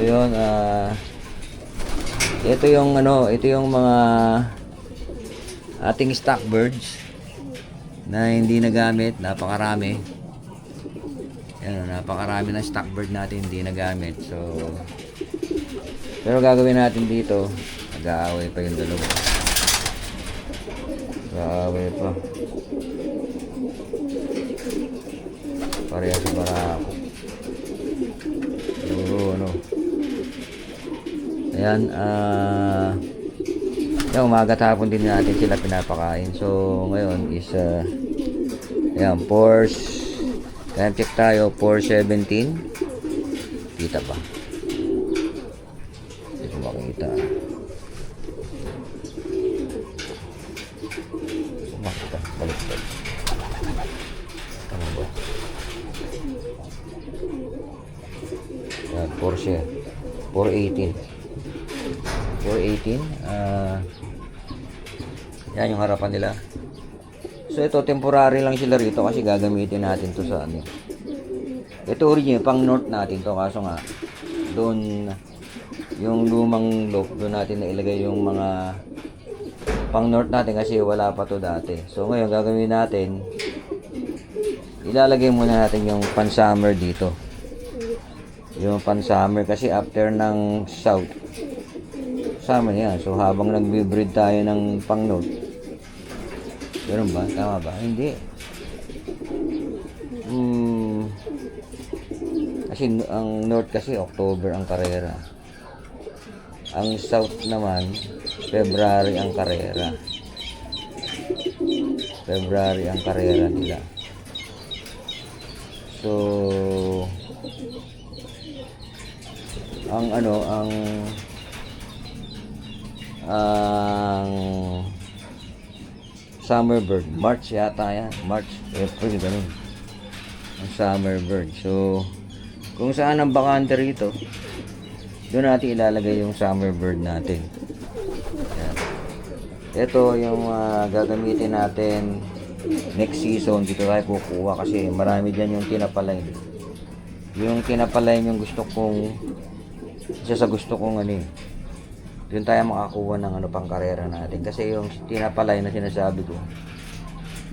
yun, ito yung mga ating stock birds na hindi nagamit, napakarami. Yan, napakarami ng stock bird natin hindi nagamit. So, pero gagawin natin dito, nag-aaway pa yung dalawa. Nag-aaway pa. Pareha sa barako. Ayan, umaga at hapon din natin sila pinapakain. So, ngayon is, ayan, Porsche, time check tayo, 4:17. Kita pa. Hindi ko makita. Makita, baliktad. Ano ba? Ayan, Porsche, 4:18. 418. Yan yung harapan nila. So ito temporary lang sila rito kasi gagamitin natin to sa ano. Ito original pang north natin to, kaso nga doon yung lumang loop doon natin na ilagay yung mga pang north natin kasi wala pa to dati. So ngayon gagawin natin, ilalagay muna natin yung pan summer dito. Yung pan summer kasi after ng south summer yan. So habang nagbe-breed tayo ng pang north, meron ba? Tama ba? Hindi. Kasi ang north kasi October ang karera. Ang south naman February ang karera. February ang karera nila. So ang summer bird, March yata yan, March, April, ganun ang summer bird. So kung saan ang bakante rito, doon natin ilalagay yung summer bird natin. Yan. Ito yung gagamitin natin next season. Dito tayo kukuha kasi marami dyan yung tinapalay. Yung tinapalay yung gusto kong, isa sa gusto kong doon tayo makakuha ng pang karera natin. Kasi yung tinapalay na sinasabi ko,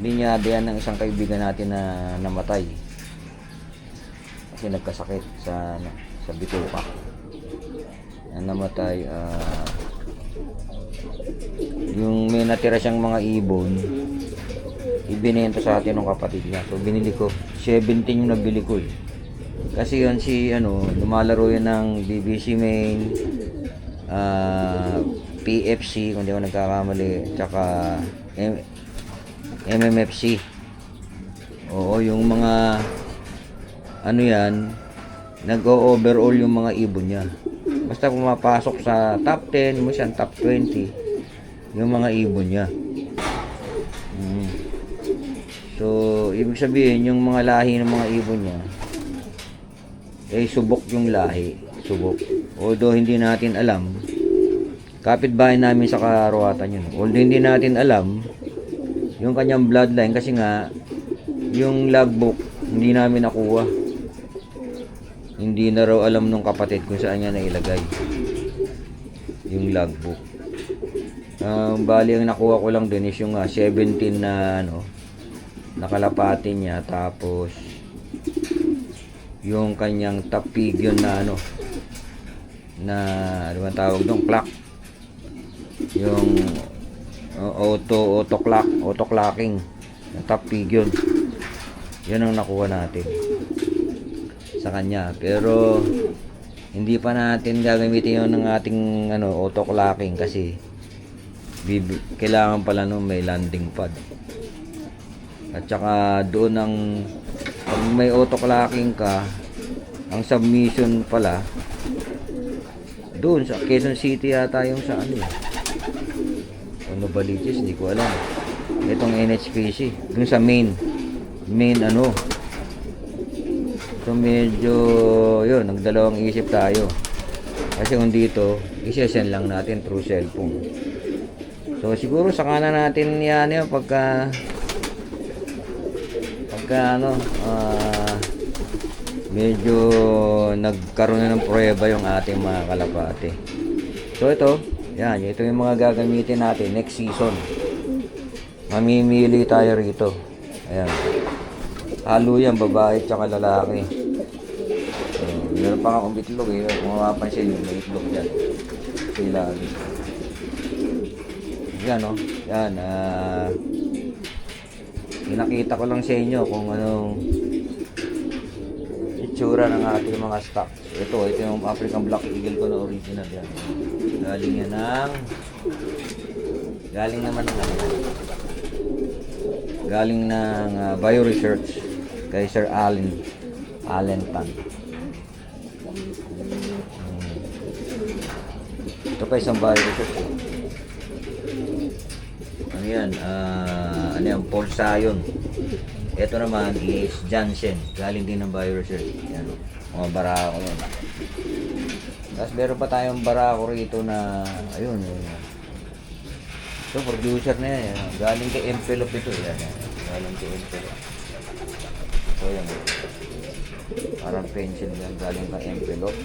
linyado yan ng isang kaibigan natin na namatay. Kasi nagkasakit sa bituka. Yan, namatay. Yung may natira siyang mga ibon, ibinenta sa atin ng kapatid niya. So binili ko, 17 yung nabili ko eh. Kasi yun lumalaro yun ng BBC Main, PFC kung di ako nagkakamali, tsaka MMFC. Oo, yung mga yan, nag-overall yung mga ibon niya. Basta pumapasok sa top 10, minsan top 20 yung mga ibon niya. So ibig sabihin yung mga lahi ng mga ibon niya subok yung lahi, subok. Although hindi natin alam, kapitbahay namin sa Karuatan yun. Although hindi natin alam yung kanyang bloodline kasi nga yung logbook hindi namin nakuha. Hindi na raw alam nung kapatid kung saan niya nailagay yung logbook. Bali ang nakuha ko lang din is yung 17 na nakalapati niya, tapos yung kanyang top pigeon na ano ba tawag doon, clock, yung auto clocking yung top pigeon, yun ang nakuha natin sa kanya. Pero hindi pa natin gagamitin yun ng ating auto clocking kasi kailangan pala may landing pad. At saka doon pag may auto clocking ka, ang submission pala doon sa Quezon City yata yung sa Baliches, hindi ko alam. Itong NHPC doon sa main so medyo yun, nagdalawang isip tayo kasi kung dito isi-send lang natin through cellphone. So siguro saka na natin yan pagka medyo nagkaroon na ng prueba yung ating mga kalapate. So ito, yan, ito yung mga gagamitin natin next season. Mamimili tayo rito. Ayan. Halo yan, babae at lalaki. So, meron pa nga akong itlog eh. Kung mapapansin yun, may itlog dyan. Sila. Yan o. Yan. Pinakita ko lang sa inyo kung anong itsura ng ating mga stock. Ito yung African Black Eagle ko na original yan. Galing ng Bioresearch kay Sir Allen Tan. Ito pa isang Bioresearch eh. Ano yan? Ano yan? Paul Sayon. Ito naman is Jansen. Galing din ng Bioresearch. Yan. Mga barako yun. Tapos meron pa tayong barako rito na ayun. So producer na yan. Galing kay Envelope ito. Yan. Galing kay Envelope. So yan. Parang pencil yan. Galing kay Envelope.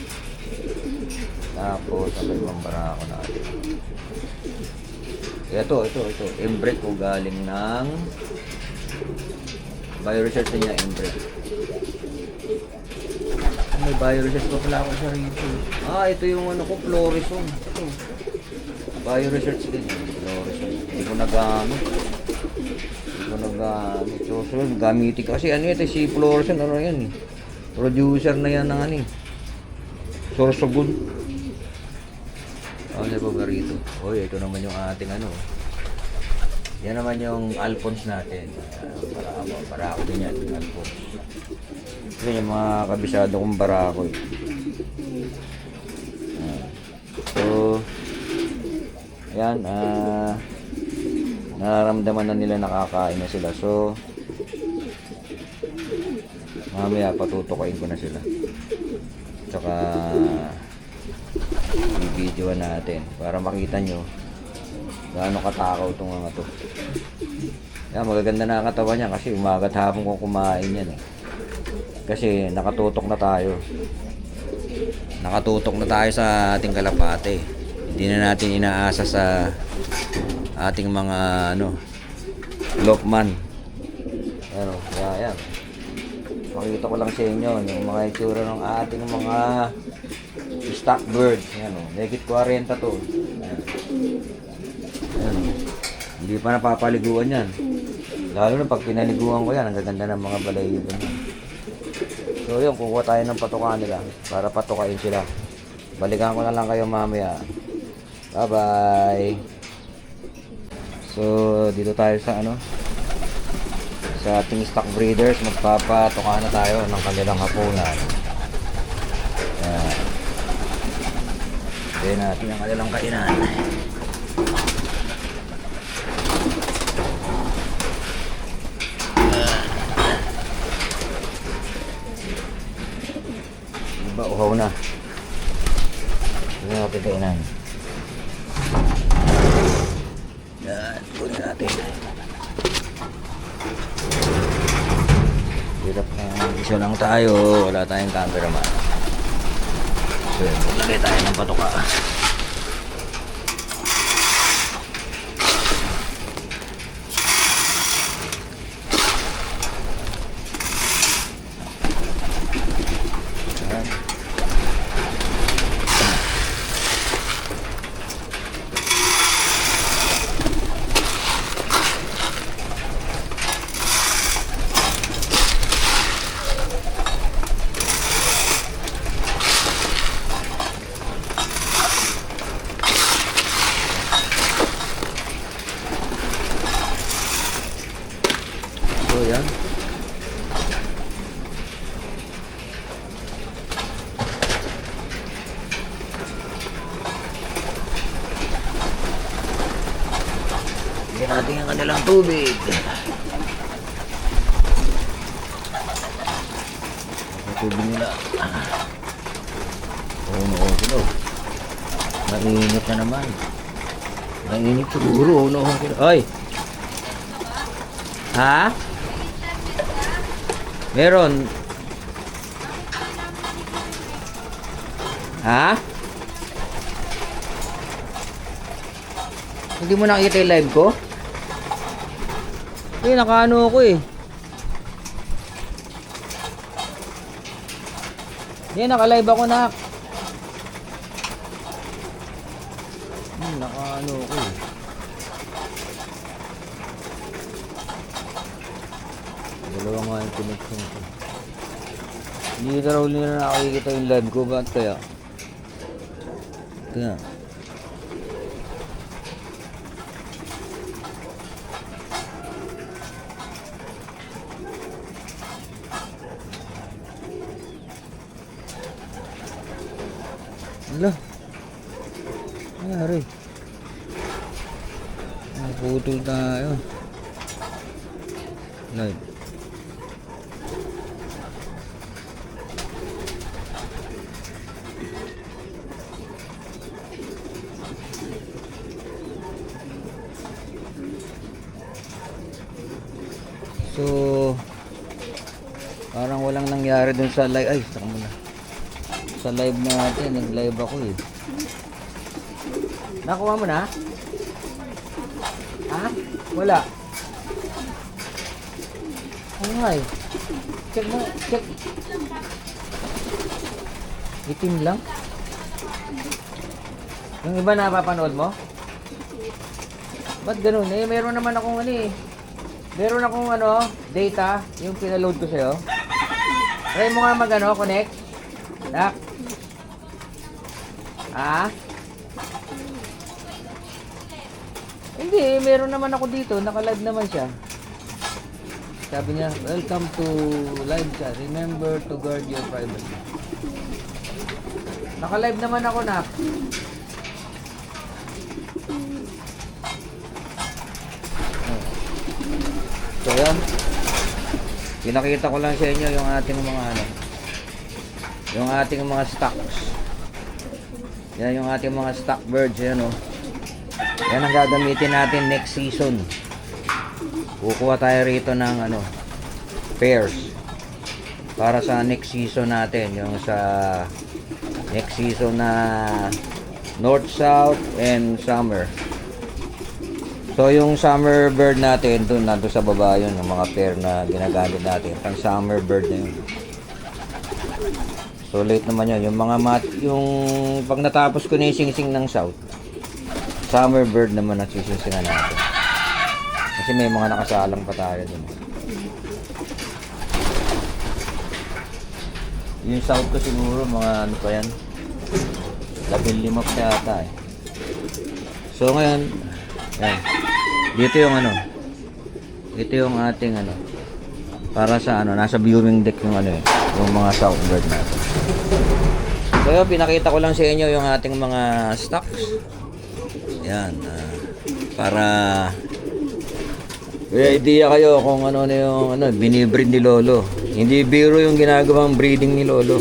Tapos ang ibang barako natin. Ito. Embrek ko galing ng Bioresearch niya, Embrek. May Bioresearch pa pala ako sa rito. Ito yung ano ko, Florison. Ito. Bioresearch din. Florison. Hindi ko nagamit. So, gamitin kasi ano ito, si Florison, ano yan eh. Producer na yan ng ano eh. Sorsogun. Ano ba rito? Ito naman yung ating ano. Yan naman yung Alphonse natin. Barako din yan, Alphonse. Ito yung mga kabisado kong barako eh. So, ayan, nararamdaman na nila nakakain na sila. So, mamaya patutukain ko na sila. Tsaka, i-videoan natin para makita nyo gaano katakaw itong mga to. Yan, magaganda na ang katawan niya kasi umaga at hapon kung kumain yan eh. Kasi nakatutok na tayo. Nakatutok na tayo sa ating kalapate. Hindi na natin inaasa sa ating mga Lokman. Ano, yan. Makita ko lang sa inyo yung mga itsura ng ating mga stock birds. Yan o, megit 40 to. Yan. Hindi pa napapaliguan yan. Lalo na pag pinaliguan ko yan, ang gaganda ng mga balayibo niya. So yun, kukuha tayo ng patukaan nila para patukain sila. Balikan ko na lang kayo mamaya. Bye bye. So dito tayo sa sa ating stock breeders. Magpapatukaan na tayo ng kanilang hapunan. Yan. Kaya natin ang kanilang kainan. Uhaw na. Hindi natin kainan. Yan. Kunin natin. Hirap na. Isa lang tayo. Wala tayong cameraman. So yun. Maglagay tayo ng patuka. Yan. Bigyan natin ang kanilang tubig. Ang tubig nila. Sino. Mainit na naman. Mainit siguro. Ay! Ha? Meron. Ha? Hindi mo nakita yung live ko? Eh, nakaano ako eh. Naka-live ako na. Nakaano ako eh. Dalawa nga yung connection ko. Hindi na raw nila nakikita yung live ko. Ba't kaya? Kaya. Ala. Ayari. Naputol tayo. Live. So, parang walang nangyari dun sa live. Ay, saka muna. Sa live natin, nag-live ako eh. Nakuha mo na? Ha? Wala. Ano nga eh? Check mo, check. Itim lang? Yung iba napapanood mo? Ba't ganun eh? Meron naman akong ano eh. Meron akong ano, data, yung pinaload ko sa'yo. Try mo nga mag ano, connect. Dak. Ah? Hindi, meron naman ako dito. Naka-live naman siya. Sabi niya, welcome to live chat. Remember to guard your privacy. Naka-live naman ako na. So yan. Pinakita ko lang sa inyo yung ating mga ano. Yung ating mga stocks. Yan yung ating mga stock birds. Yan o. Yan ang gagamitin natin next season. Kukuha tayo rito ng ano, pairs. Para sa next season natin. Yung sa next season na North, South, and Summer. So yung summer bird natin, doon nando sa baba yun, yung mga pair na ginagamit natin. Pang summer bird na yun. So late naman yun. Yung mga yung pag natapos ko na yung sing-sing ng South, summer bird naman ang sisingsingan natin. Kasi may mga nakasalang pa tayo dun. Yung South ko siguro, mga ano pa yan, 15 pa yata eh. So ngayon, yan. Dito yung ano, ito yung ating ano, para sa ano, nasa viewing deck yung ano eh, yung mga South bird natin. So yun, pinakita ko lang sa inyo yung ating mga stocks. Yan, para may idea kayo kung ano na yung ano, binibreed ni Lolo. Hindi biro yung ginagawang breeding ni Lolo.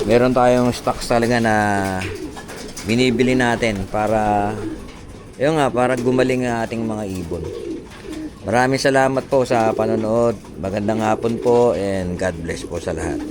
Meron tayong stocks talaga na binibili natin para yun nga, para gumaling ang ating mga ibon. Maraming salamat po sa panonood. Magandang hapon po and God bless po sa lahat.